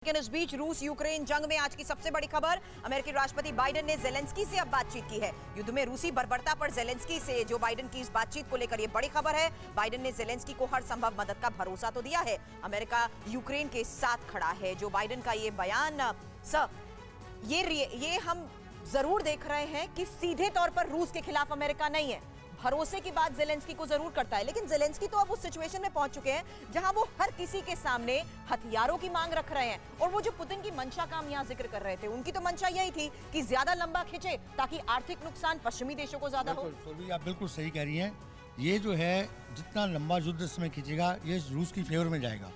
लेकिन इस बीच रूस यूक्रेन जंग में आज की सबसे बड़ी खबर, अमेरिकी राष्ट्रपति बाइडेन ने जेलेंस्की से अब बातचीत की है। युद्ध में रूसी बर्बरता पर जेलेंस्की से जो बाइडेन की इस बातचीत को लेकर यह बड़ी खबर है। बाइडेन ने जेलेंस्की को हर संभव मदद का भरोसा तो दिया है। अमेरिका यूक्रेन के साथ खड़ा है। जो बाइडेन का ये बयान ये हम जरूर देख रहे हैं कि सीधे तौर पर रूस के खिलाफ अमेरिका नहीं है। भरोसे की बात जेलेंस्की को जरूर करता है, लेकिन जेलेंस्की तो अब उस सिचुएशन में पहुंच चुके हैं जहां वो हर किसी के सामने हथियारों की मांग रख रहे हैं। और वो जो पुतिन की मंशा का हम यहां जिक्र कर रहे थे, उनकी तो मंशा यही थी कि ज्यादा लंबा खिंचे ताकि आर्थिक नुकसान पश्चिमी देशों को ज्यादा हो। आप बिल्कुल सही कह रही हैं। ये जो है जितना लंबा युद्ध इस समय खींचेगा ये रूस की फेवर में जाएगा।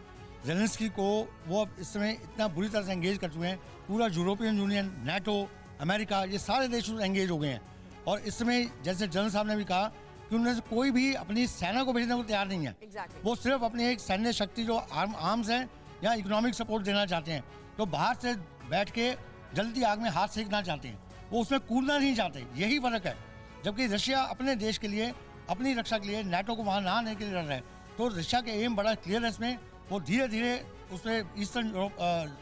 जेलेंस्की को वो अब इस समय इतना बुरी तरह से एंगेज कर चुके हैं। पूरा यूरोपियन यूनियन, नाटो, अमेरिका, ये सारे देश एंगेज हो गए हैं। और इस समय जैसे जनरल साहब ने भी कहा कि उनमें से कोई भी अपनी सेना को भेजने को तैयार नहीं है। वो सिर्फ अपनी एक सैन्य शक्ति जो आर्म्स हैं या इकोनॉमिक सपोर्ट देना चाहते हैं। तो बाहर से बैठ के जल्दी आग में हाथ सेकना चाहते हैं, वो उसमें कूदना नहीं चाहते। यही फर्क है। जबकि रशिया अपने देश के लिए, अपनी रक्षा के लिए नाटो को वहाँ ना आने के लिए लड़ रहा है। तो रशिया के एम बड़ा क्लियर है इसमें। वो धीरे धीरे उसमें ईस्टर्न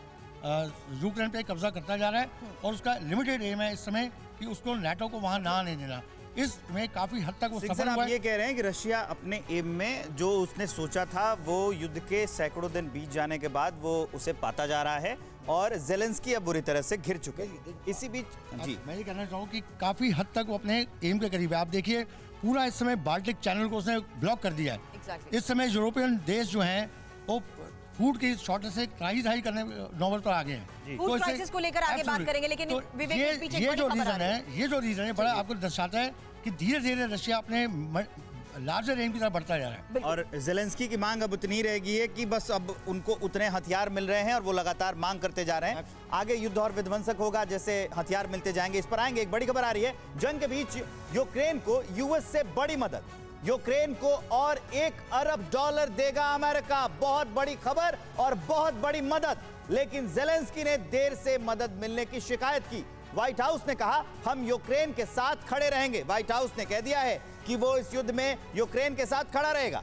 यूक्रेन पे कब्जा करता जा रहा है और उसका लिमिटेड एम है इस समय कि उसको नाटो को वहाँ ना आने देना। इसमें काफी हद तक वो सफल हुआ है। आप ये कह रहे हैं कि रशिया अपने एम में जो उसने सोचा था वो युद्ध के सैकड़ों दिन बीत जाने के बाद वो उसे पाता जा रहा है और जेलेंस्की अब बुरी तरह से घिर चुके हैं। इसी बीच जी मैं ये कहना चाहूँ कि काफी हद तक वो अपने एम के करीब है। आप देखिए पूरा इस समय बाल्टिक चैनल को उसने ब्लॉक कर दिया है। इस समय यूरोपियन देश जो हैं वो फूड की शॉर्टेज से क्राइसिस हाई करने नौबत पर आ गए हैं। फूड क्राइसिस को लेकर आगे बात करेंगे, लेकिन तो विवेक ये जो रीजन है बड़ा आपको दर्शाता है कि धीरे धीरे रशिया अपने लार्जर एम की तरफ बढ़ता जा रहा है। और जेलेंस्की की मांग अब उतनी रहेगी है कि बस अब उनको उतने हथियार मिल रहे हैं और वो लगातार मांग करते जा रहे हैं। आगे युद्ध और विध्वंसक होगा जैसे हथियार मिलते जाएंगे। इस पर आएंगे। एक बड़ी खबर आ रही है, जंग के बीच यूक्रेन को यूएस से बड़ी मदद। यूक्रेन को और $1 अरब देगा अमेरिका। बहुत बड़ी खबर और बहुत बड़ी मदद। लेकिन जेलेंस्की ने देर से मदद मिलने की शिकायत की। व्हाइट हाउस ने कहा हम यूक्रेन के साथ खड़े रहेंगे। व्हाइट हाउस ने कह दिया है कि वो इस युद्ध में यूक्रेन के साथ खड़ा रहेगा।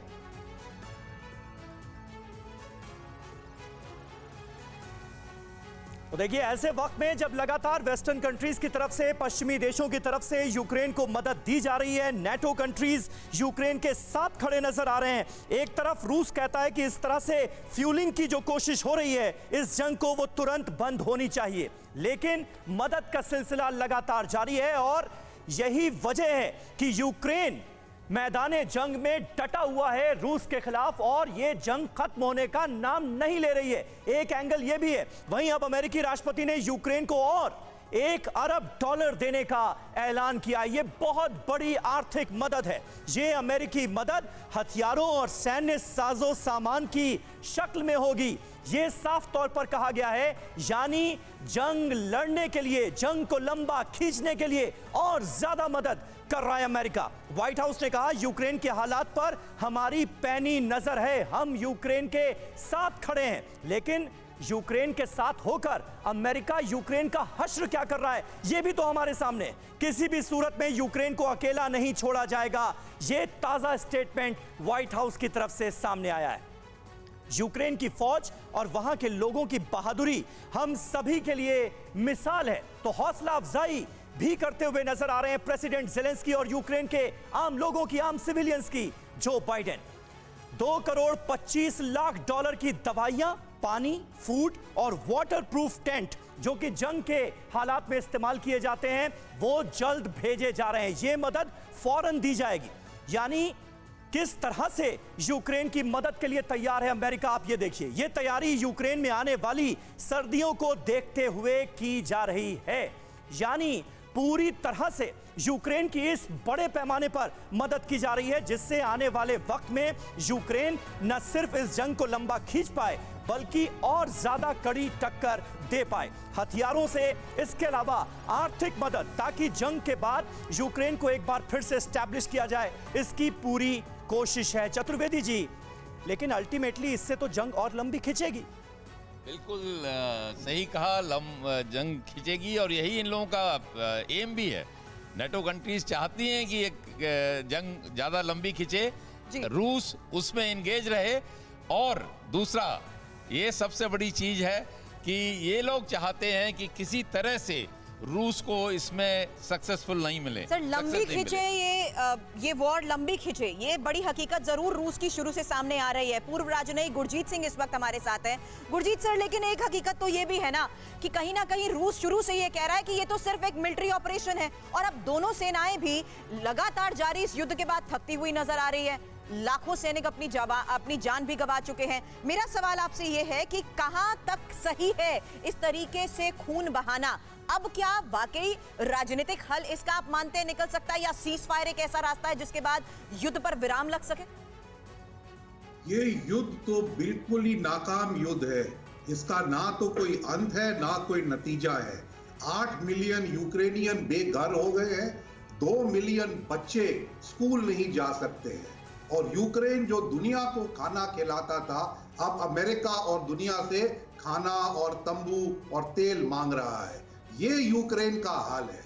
तो देखिए, ऐसे वक्त में जब लगातार वेस्टर्न कंट्रीज की तरफ से, पश्चिमी देशों की तरफ से यूक्रेन को मदद दी जा रही है, नेटो कंट्रीज यूक्रेन के साथ खड़े नजर आ रहे हैं। एक तरफ रूस कहता है कि इस तरह से फ्यूलिंग की जो कोशिश हो रही है इस जंग को वो तुरंत बंद होनी चाहिए, लेकिन मदद का सिलसिला लगातार जारी है। और यही वजह है कि यूक्रेन मैदाने जंग में डटा हुआ है रूस के खिलाफ और यह जंग खत्म होने का नाम नहीं ले रही है। एक एंगल यह भी है। वहीं अब अमेरिकी राष्ट्रपति ने यूक्रेन को और $1 अरब देने का ऐलान किया। यह बहुत बड़ी आर्थिक मदद है। यह अमेरिकी मदद हथियारों और सैन्य साजो सामान की शक्ल में होगी। यह साफ तौर पर कहा गया है, यानी जंग लड़ने के लिए, जंग को लंबा खींचने के लिए और ज्यादा मदद कर रहा है अमेरिका। व्हाइट हाउस ने कहा यूक्रेन के हालात पर हमारी पैनी नजर है, हम यूक्रेन के साथ खड़े हैं। लेकिन यूक्रेन के साथ होकर अमेरिका यूक्रेन का हश्र क्या कर रहा है यह भी तो हमारे सामने। किसी भी सूरत में यूक्रेन को अकेला नहीं छोड़ा जाएगा, यह ताजा स्टेटमेंट व्हाइट हाउस की तरफ से सामने आया है। यूक्रेन की फौज और वहां के लोगों की बहादुरी हम सभी के लिए मिसाल है। तो हौसला अफजाई भी करते हुए नजर आ रहे हैं प्रेसिडेंट जेलेंस्की और यूक्रेन के आम लोगों की, आम सिविलियंस की। जो बाइडेन $2.25 की दवाइयां, पानी, फूड और वाटरप्रूफ टेंट जो कि जंग के हालात में इस्तेमाल किए जाते हैं वो जल्द भेजे जा रहे हैं। यह मदद फौरन दी जाएगी। यानी किस तरह से यूक्रेन की मदद के लिए तैयार है अमेरिका, आप ये देखिए। यह तैयारी यूक्रेन में आने वाली सर्दियों को देखते हुए की जा रही है। यानी पूरी तरह से यूक्रेन की इस बड़े पैमाने पर मदद की जा रही है जिससे आने वाले वक्त में यूक्रेन न सिर्फ इस जंग को लंबा खींच पाए बल्कि और ज्यादा कड़ी टक्कर दे पाए हथियारों से। इसके अलावा आर्थिक मदद, ताकि जंग के बाद यूक्रेन को एक बार फिर से एस्टैब्लिश किया जाए, इसकी पूरी कोशिश है। चतुर्वेदी जी, लेकिन अल्टीमेटली इससे तो जंग और लंबी खिंचेगी। बिल्कुल सही कहा, जंग खींचेगी और यही इन लोगों का एम भी है। नेटो कंट्रीज चाहती हैं कि एक जंग ज़्यादा लंबी खींचे, रूस उसमें इंगेज रहे। और दूसरा, ये सबसे बड़ी चीज़ है, कि ये लोग चाहते हैं कि किसी तरह से रूस को इसमें सक्सेसफुल नहीं मिले। सर लंबी खींचे ये वॉर लंबी खींचे, ये बड़ी हकीकत जरूर रूस की शुरू से सामने आ रही है। पूर्व राजनयिक गुरजीत सिंह इस वक्त हमारे साथ है। गुरजीत सर, लेकिन एक हकीकत तो ये भी है ना कहीं रूस शुरू से ये कह रहा है कि ये तो सिर्फ एक मिलिट्री ऑपरेशन है, और अब दोनों सेनाएं भी लगातार जारी इस युद्ध के बाद थकती हुई नजर आ रही है। लाखों सैनिक अपनी जान भी गंवा चुके हैं। मेरा सवाल आपसे ये है कि कहां तक सही है इस तरीके से खून बहाना? अब क्या वाकई राजनीतिक हल इसका आप मानते हैं निकल सकता है, या सीज फायर एक ऐसा रास्ता है जिसके बाद युद्ध पर विराम लग सके? ये युद्ध तो बिल्कुल ही नाकाम युद्ध है। इसका ना तो कोई अंत है ना कोई नतीजा है। 8 मिलियन यूक्रेनियन बेघर हो गए हैं, 2 मिलियन बच्चे स्कूल नहीं जा सकते हैं, और यूक्रेन जो दुनिया को खाना खिलाता था अब अमेरिका और दुनिया से खाना और तंबू और तेल मांग रहा है। ये यूक्रेन का हाल है।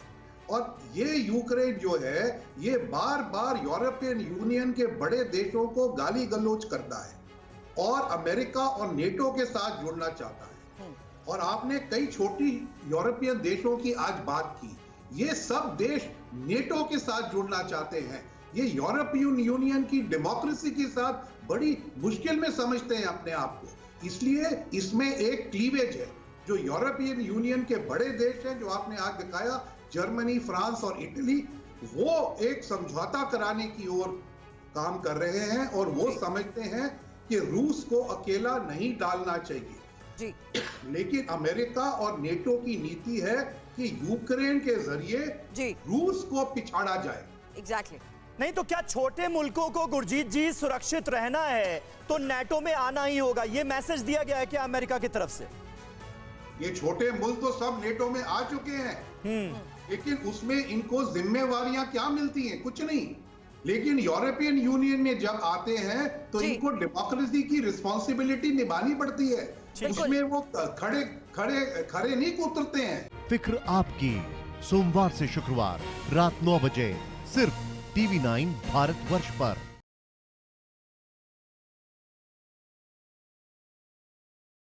और ये यूक्रेन जो है ये बार बार यूरोपियन यूनियन के बड़े देशों को गाली गलौज करता है और अमेरिका और नेटो के साथ जुड़ना चाहता है। और आपने कई छोटी यूरोपियन देशों की आज बात की, ये सब देश नेटो के साथ जुड़ना चाहते हैं। ये यूरोपियन यूनियन की डेमोक्रेसी के साथ बड़ी मुश्किल में समझते हैं अपने आप को। इसलिए इसमें एक क्लीवेज है। जो यूरोपियन यूनियन के बड़े देश हैं जो आपने आज दिखाया, जर्मनी, फ्रांस और इटली, वो एक समझौता कराने की ओर काम कर रहे हैं और वो समझते हैं कि रूस को अकेला नहीं डालना चाहिए जी। लेकिन अमेरिका और नेटो की नीति है कि यूक्रेन के जरिए जी रूस को पिछाड़ा जाए। एग्जैक्टली। नहीं तो क्या छोटे मुल्कों को, गुरजीत जी, सुरक्षित रहना है तो नेटो में आना ही होगा, ये मैसेज दिया गया है क्या अमेरिका की तरफ से? ये छोटे मुल्क तो सब नेटो में आ चुके हैं, लेकिन उसमें इनको जिम्मेवारियां क्या मिलती हैं? कुछ नहीं। लेकिन यूरोपियन यूनियन में जब आते हैं तो इनको डेमोक्रेसी की रिस्पॉन्सिबिलिटी निभानी पड़ती है, उसमें वो खड़े नहीं उतरते हैं। फिक्र आपकी, सोमवार से शुक्रवार रात 9 बजे सिर्फ TV9 भारतवर्ष पर।